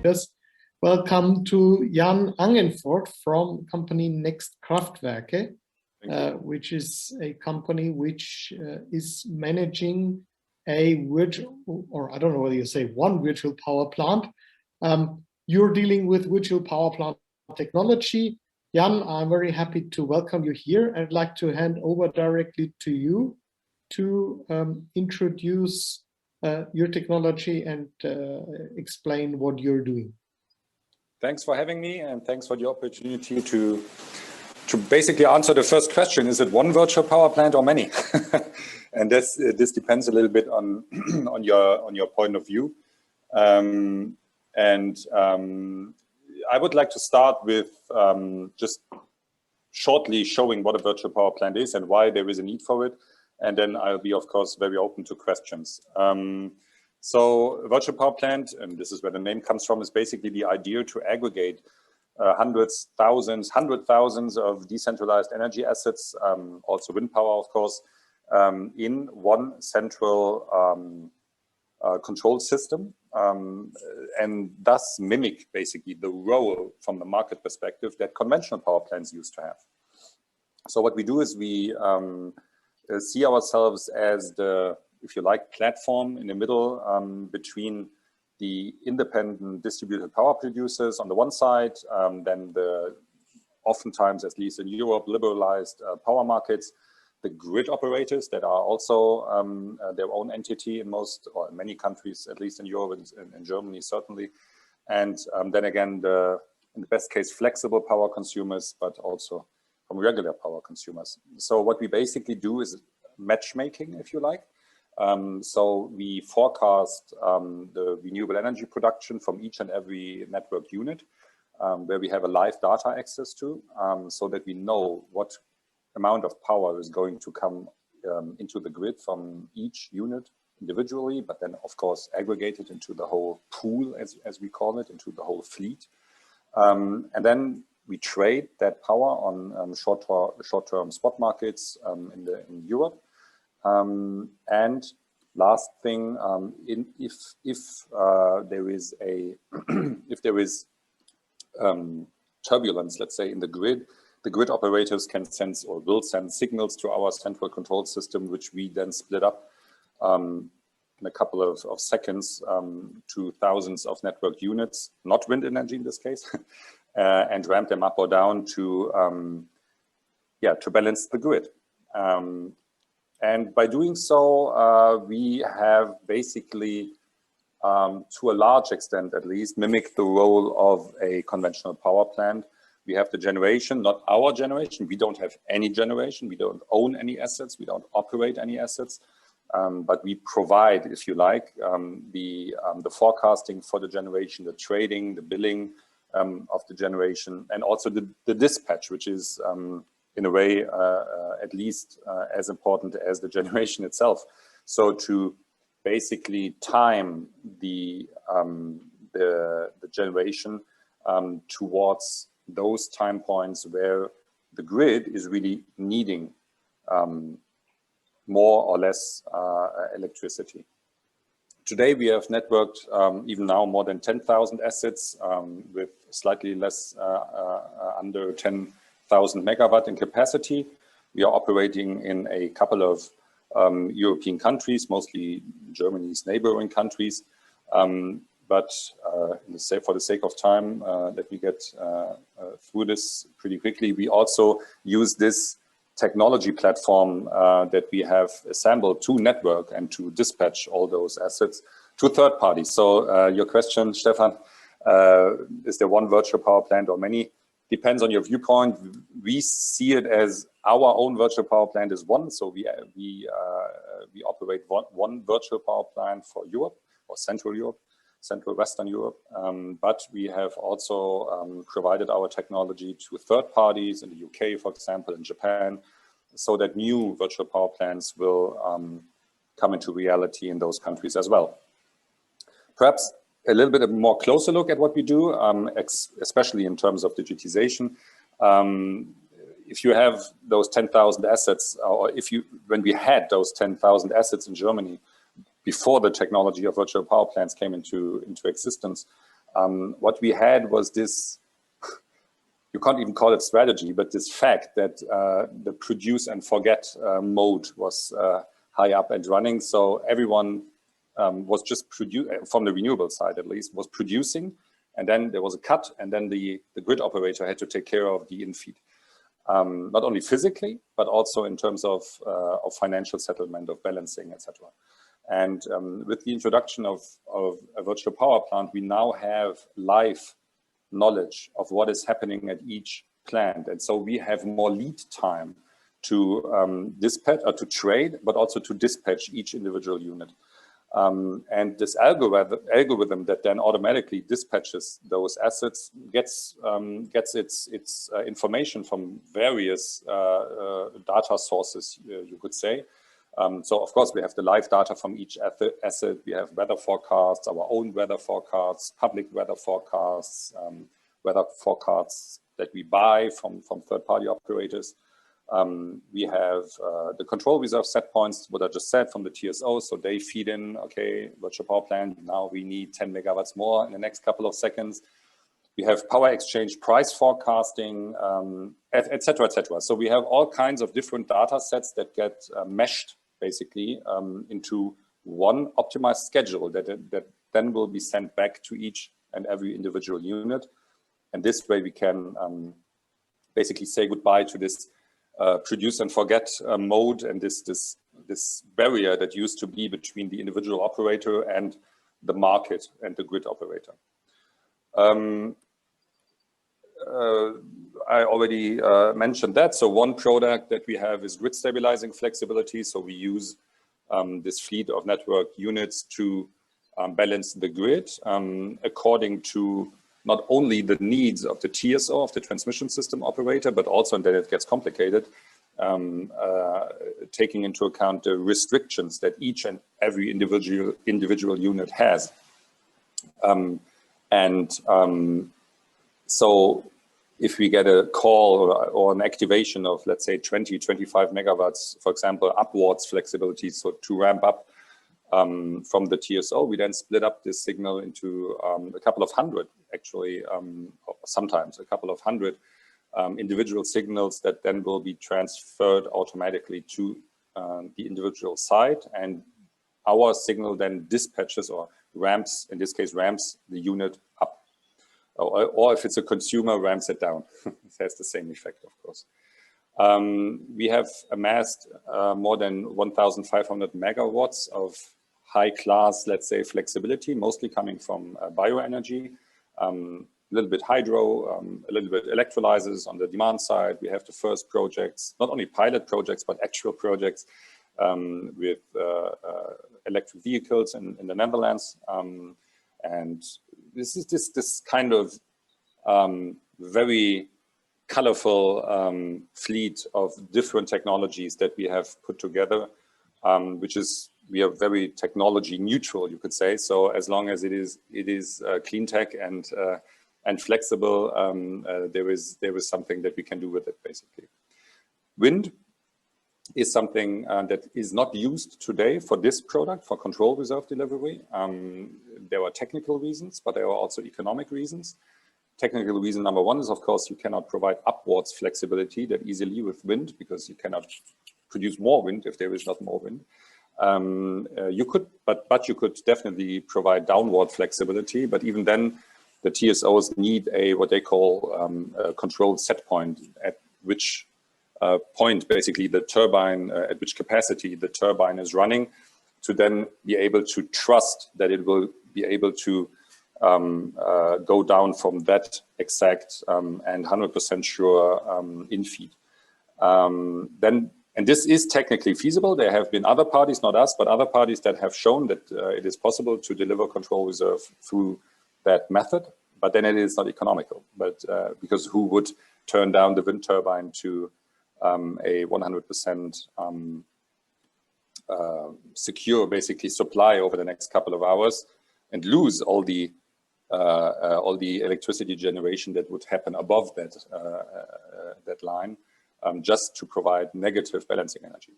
Yes. Welcome to Jan Aengenvoort from company NextKraftwerke, which is a company which is managing a virtual, or I don't know whether you say one virtual power plant. You're dealing with virtual power plant technology. Jan, I'm very happy to welcome you here. I'd like to hand over directly to you to introduce your technology and explain what you're doing. Thanks for having me, and thanks for the opportunity to basically answer the first question: is it one virtual power plant or many? And this depends a little bit on on your point of view. I would like to start with just shortly showing what a virtual power plant is and why there is a need for it, and then I'll be, of course, very open to questions. So a virtual power plant, and this is where the name comes from, is basically the idea to aggregate hundred thousands of decentralized energy assets, also wind power, of course, in one central control system, and thus mimic basically the role from the market perspective that conventional power plants used to have. So what we do is we see ourselves as the, if you like, platform in the middle between the independent distributed power producers on the one side, then the oftentimes, at least in Europe, liberalized power markets, the grid operators that are also their own entity in most or in many countries, at least in Europe and in Germany certainly, and then again in the best case flexible power consumers, but also from regular power consumers. So what we basically do is matchmaking, if you like. So we forecast the renewable energy production from each and every network unit where we have a live data access to, so that we know what amount of power is going to come into the grid from each unit individually, but then of course aggregated into the whole pool, as we call it, into the whole fleet. And then we trade that power on short-term spot markets in Europe. And last thing, if there is a turbulence, let's say, in the grid operators can sense or will send signals to our central control system, which we then split up in a couple of seconds to thousands of network units, not wind energy in this case, and ramp them up or down to balance the grid. And by doing so, we have basically, to a large extent at least, mimicked the role of a conventional power plant. We have the generation, not our generation. We don't have any generation. We don't own any assets. We don't operate any assets. But we provide, if you like, the forecasting for the generation, the trading, the billing of the generation, and also the dispatch, which is in a way at least as important as the generation itself. So to basically time the generation towards those time points where the grid is really needing more or less electricity. Today we have networked even now more than 10,000 assets with slightly less under 10,000 megawatt in capacity. We are operating in a couple of European countries, mostly Germany's neighboring countries. But for the sake of time, let me get through this pretty quickly. We also use this technology platform that we have assembled to network and to dispatch all those assets to third parties. So your question, Stefan, is there one virtual power plant or many? Depends on your viewpoint. We see it as our own virtual power plant is one. So we operate one virtual power plant for Europe or Central Europe. Central Western Europe, but we have also provided our technology to third parties in the UK, for example, in Japan, so that new virtual power plants will come into reality in those countries as well. Perhaps a little bit of more closer look at what we do, especially in terms of digitization. If you have those 10,000 assets, or when we had those 10,000 assets in Germany, before the technology of virtual power plants came into existence, What we had was this, you can't even call it strategy, but this fact that the produce and forget mode was high up and running. So everyone was just from the renewable side at least, was producing, and then there was a cut, and then the grid operator had to take care of the in-feed. Not only physically, but also in terms of financial settlement, of balancing, etc. And with the introduction of a virtual power plant, we now have live knowledge of what is happening at each plant. And so we have more lead time to dispatch or to trade, but also to dispatch each individual unit. And this algorithm that then automatically dispatches those assets gets its information from various data sources, you could say. So of course we have the live data from each asset. We have weather forecasts, our own weather forecasts, public weather forecasts that we buy from third-party operators. We have the control reserve set points, what I just said, from the TSO. So they feed in, okay, virtual power plant, now we need 10 megawatts more in the next couple of seconds. We have power exchange price forecasting, et cetera, et cetera. So we have all kinds of different data sets that get meshed basically into one optimized schedule that then will be sent back to each and every individual unit. And this way we can basically say goodbye to this produce and forget mode and this barrier that used to be between the individual operator and the market and the grid operator. I already mentioned that. So one product that we have is grid stabilizing flexibility. So we use this fleet of network units to balance the grid according to not only the needs of the TSO, of the transmission system operator, but also, and then it gets complicated, taking into account the restrictions that each and every individual unit has. So if we get a call or an activation of, let's say, 20, 25 megawatts, for example, upwards flexibility, so to ramp up from the TSO, we then split up this signal into a couple of hundred, actually, sometimes a couple of hundred individual signals that then will be transferred automatically to the individual site. And our signal then dispatches or ramps, in this case, ramps the unit up. Or if it's a consumer, ramps it down. It has the same effect, of course. We have amassed more than 1,500 megawatts of high class, let's say, flexibility, mostly coming from bioenergy, a little bit hydro, a little bit electrolyzers on the demand side. We have the first projects, not only pilot projects, but actual projects with electric vehicles in the Netherlands. And this is this kind of very colorful fleet of different technologies that we have put together, which is, we are very technology neutral, you could say. So as long as it is clean tech and flexible, there is something that we can do with it, basically. Wind is something that is not used today for this product, for control reserve delivery. There are technical reasons, but there are also economic reasons. Technical reason number one is, of course, you cannot provide upwards flexibility that easily with wind, because you cannot produce more wind if there is not more wind. You could, but you could definitely provide downward flexibility. But even then, the TSOs need a what they call a controlled set point, at which point basically the turbine, at which capacity the turbine is running, to then be able to trust that it will be able to go down from that exact and 100% sure in-feed. And this is technically feasible. There have been other parties, not us, but other parties that have shown that it is possible to deliver control reserve through that method, but then it is not economical. But because who would turn down the wind turbine to a 100% secure, basically, supply over the next couple of hours and lose all the electricity generation that would happen above that that line, just to provide negative balancing energy.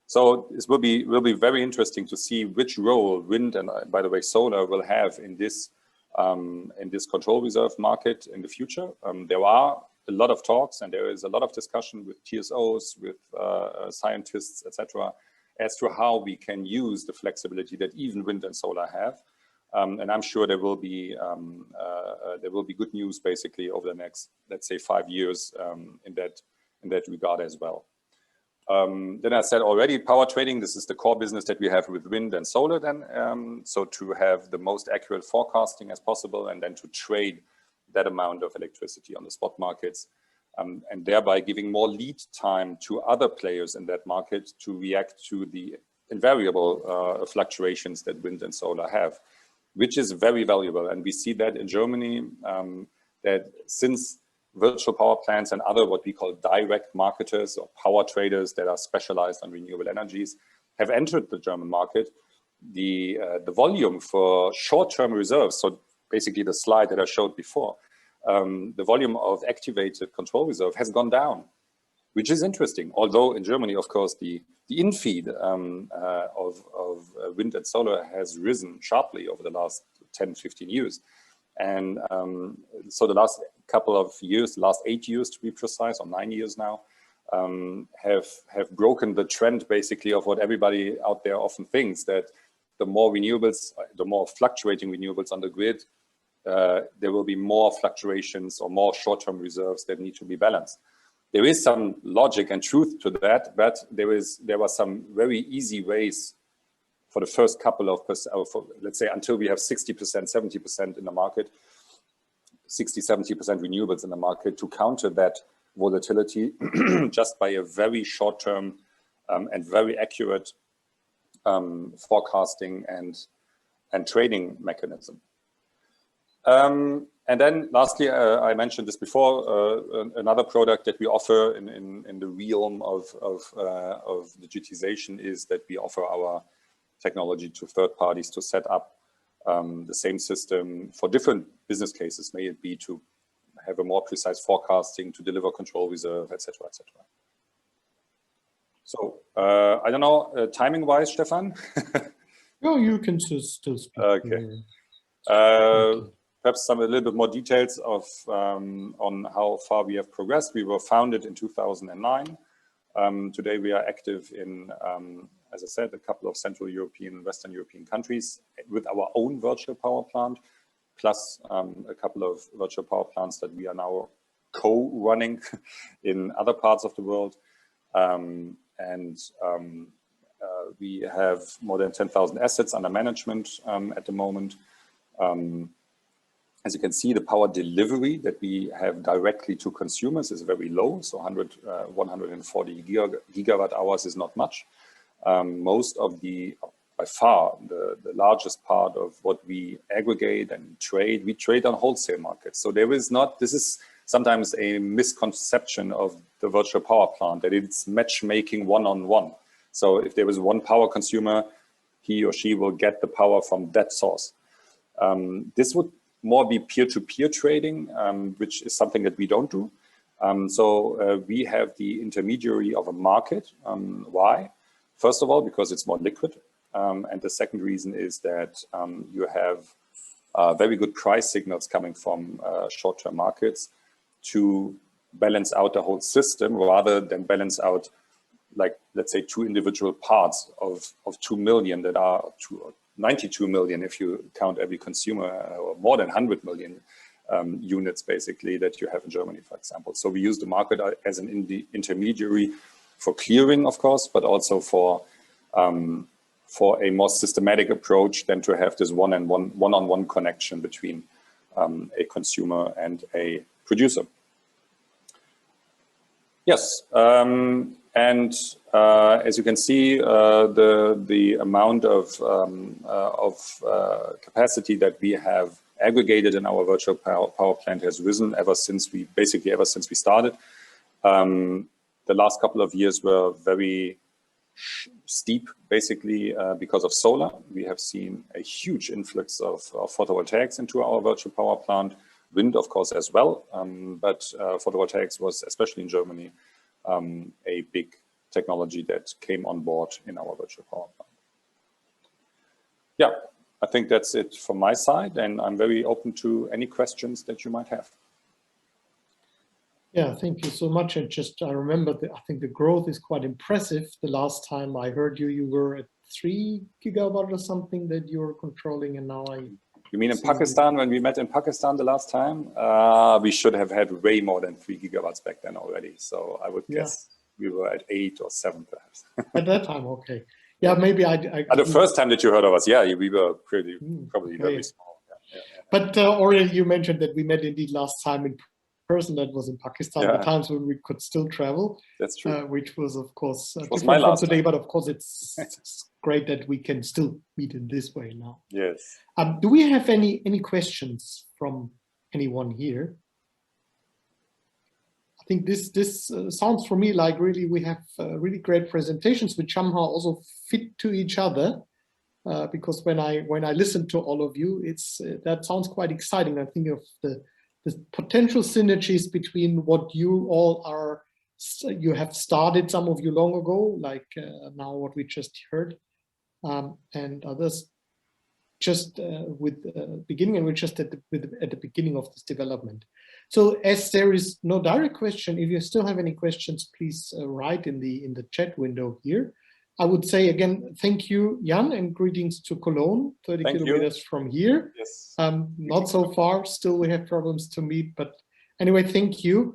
So this will be very interesting to see which role wind and, by the way, solar will have in this in this control reserve market in the future. There are a lot of talks and there is a lot of discussion with TSOs, with scientists, etc., as to how we can use the flexibility that even wind and solar have. And I'm sure there will be good news basically over the next, let's say, 5 years in that regard as well. Then I said already, power trading, this is the core business that we have with wind and solar then. So to have the most accurate forecasting as possible and then to trade that amount of electricity on the spot markets, and thereby giving more lead time to other players in that market to react to the invariable fluctuations that wind and solar have, which is very valuable. And we see that in Germany, that since virtual power plants and other what we call direct marketers or power traders that are specialized on renewable energies have entered the German market, the volume for short-term reserves, so basically the slide that I showed before, the volume of activated control reserve has gone down, which is interesting. Although in Germany, of course, the infeed of wind and solar has risen sharply over the last 10, 15 years. And so the last couple of years, the last 8 years to be precise, or 9 years now, have broken the trend basically of what everybody out there often thinks, that the more renewables, the more fluctuating renewables on the grid, there will be more fluctuations or more short-term reserves that need to be balanced. There is some logic and truth to that, but there were some very easy ways for the first couple of percent, let's say until we have 60%, 70% in the market, 60, 70% renewables in the market, to counter that volatility just by a very short-term and very accurate forecasting and trading mechanism. And then lastly, I mentioned this before, another product that we offer in the realm of digitization is that we offer our technology to third parties to set up the same system for different business cases, may it be to have a more precise forecasting, to deliver control reserve, etc., etc. So I don't know, timing-wise, Stefan? No, you can still speak. Okay. Perhaps a little bit more details of on how far we have progressed. We were founded in 2009. Today we are active in, as I said, a couple of Central European, Western European countries with our own virtual power plant, plus a couple of virtual power plants that we are now co-running in other parts of the world. We have more than 10,000 assets under management at the moment. As you can see, the power delivery that we have directly to consumers is very low. So 140 gigawatt hours is not much. Most of by far, the largest part of what we aggregate and trade, we trade on wholesale markets. So there is not, this is sometimes a misconception of the virtual power plant, that it's matchmaking one-on-one. So if there is one power consumer, he or she will get the power from that source. This would more be peer-to-peer trading, which is something that we don't do. We have the intermediary of a market. Why? First of all, because it's more liquid. And the second reason is that you have very good price signals coming from short-term markets to balance out the whole system, rather than balance out, like, let's say, two individual parts of 2 million that are 92 million if you count every consumer, or more than 100 million units basically that you have in Germany, for example. So we use the market as an intermediary for clearing, of course, but also for a more systematic approach than to have this one-on-one connection between a consumer and a producer. Yes. As you can see, the amount of capacity that we have aggregated in our virtual power plant has risen ever since we started. The last couple of years were very steep, basically, because of solar. We have seen a huge influx of photovoltaics into our virtual power plant. Wind, of course, as well, but photovoltaics was, especially in Germany, a big technology that came on board in our virtual power plant. Yeah, I think that's it from my side, and I'm very open to any questions that you might have. Yeah, thank you so much. And just I remember I think the growth is quite impressive. The last time I heard you, you were at 3 gigawatt or something that you were controlling, and now You mean in Pakistan, when we met in Pakistan the last time? We should have had way more than 3 gigawatts back then already. So I would guess we were at 8 or 7 perhaps. At that time, okay. Yeah, maybe the first time that you heard of us, yeah, we were probably very small. But already you mentioned that we met indeed last time in person. That was in Pakistan, the times when we could still travel. That's true. Which was, of course, was my last today, time. but of course it's great that we can still meet in this way now. Yes. Do we have any questions from anyone here? I think this sounds for me like really we have really great presentations which somehow also fit to each other. Because when I listen to all of you, that sounds quite exciting. I think of the potential synergies between what you all you have started, some of you long ago, like now what we just heard, and others just with beginning, and we're just at the beginning of this development. So as there is no direct question, if you still have any questions, please write in the chat window here. I would say again, thank you, Jan, and greetings to Cologne, 30 kilometers from here. Yes. Not so far, still we have problems to meet, but anyway, thank you.